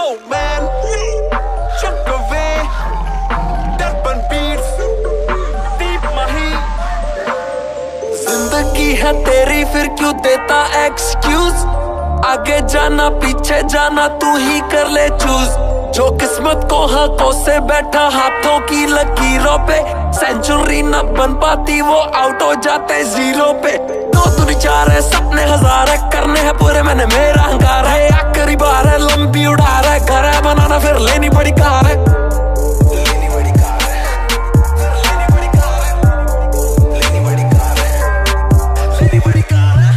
man, chunk away, Durban beats, deep mahi. जिंदगी है तेरी फिर क्यों देता एक्सक्यूज, आगे जाना पीछे जाना तू ही कर ले चूज। जो किस्मत को हाथों से बैठा हाथों की लकीरों पे, सेंचुरी न बन पाती वो आउट हो जाते जीरो पे। दो दूनी चार है सपने हजार है, करने हैं पूरे मैंने मेरा हंकार है। आखिरी बार है लंबी उड़ार है, घर है बनाना फिर लेनी बड़ी कार है।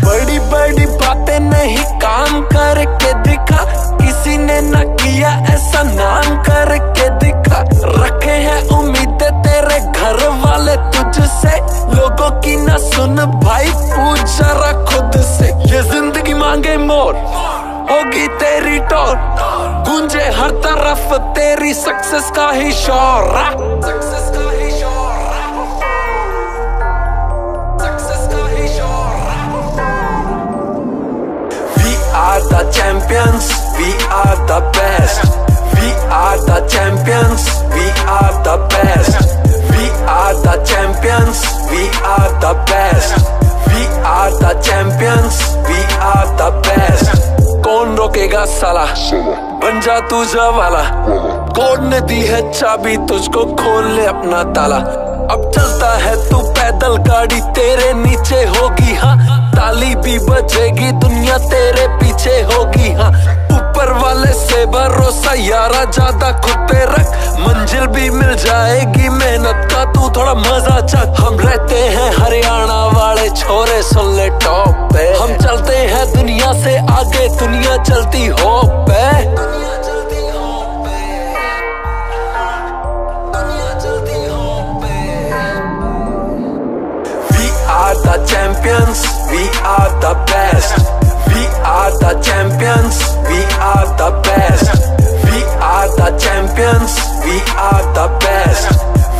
बड़ी बड़ी बातें नहीं काम करके दिखा, किसी ने न किया ऐसा नाम करके दिखा। रखे हैं उम्मीदें तेरे घर वाले तुझसे, लोगों की ना सुन भाई पूछ जरा खुद से। ये जिंदगी मांगे मोर होगी तेरी टोर, गूंजे हर तरफ तेरी सक्सेस का ही शोर। सक्सेस का ही शोर, सक्सेस का ही शोर। We are the champions, we are the best. We are the champions, we are the best. We are the champions, we are the best. We are the champions, we are the best. कौन रोकेगा साला, बन जा तू Jabala. Code ने दी है चाबी तुझको, खोल ले अपना ताला। अब चलता है तू पैदल, गाड़ी तेरे नीचे होगी हाँ, ताली भी बजेगी दुनिया तेरे पीछे होगी हाँ। ऊपर वाले से भरोसा यारा ज्यादा खुद पे रख, मंजिल भी मिल जाएगी मेहनत का तू थोड़ा मजा चख। हम रहते हैं हरियाणा वाले छोरे सुन ले टॉप पे, हम चलते हैं दुनिया से आगे दुनिया चलती हो पे। The champions, we are the best. We are the champions, we are the best. We are the champions, we are the best.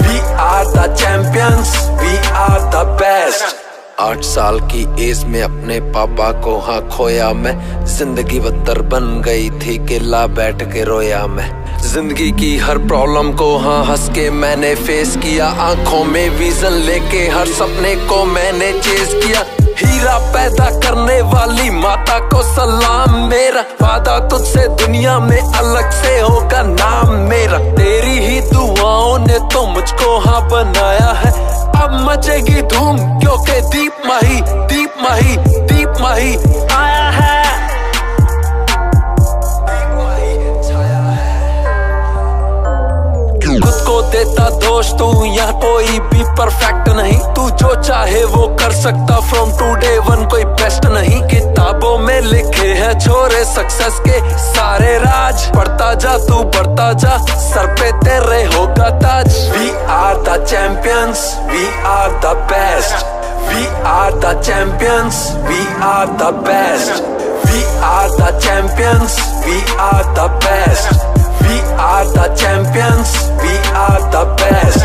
We are the champions, we are the best. 8 साल की एज में अपने पापा को हाँ खोया मैं, जिंदगी बदतर बन गई थी कि ला बैठ के रोया मैं। जिंदगी की हर प्रॉब्लम को हाँ हंस के मैंने फेस किया, आंखों में विजन लेके हर सपने को मैंने चेज किया। हीरा पैदा करने वाली माता को सलाम मेरा, वादा तुझसे दुनिया में अलग से होगा नाम मेरा। तेरी ही दुआओं ने तो मुझको हाँ बनाया है, अब मचेगी धूम क्योंकि दीप माही दीप माही दीप माही आया है। खुद को देता दोष तू, यहाँ कोई भी परफेक्ट नहीं। तू जो चाहे वो कर सकता, फ्रॉम टुडे वन कोई बेस्ट नहीं। किताबों में लिखे हैं छोरे सक्सेस के सारे राज, पढ़ता जा तू बढ़ता जा, सर पे तेरे होगा ताज। We are the champions, we are the best. We are the champions, we are the best. We are the champions, we are the best. We are the champions, we are the best.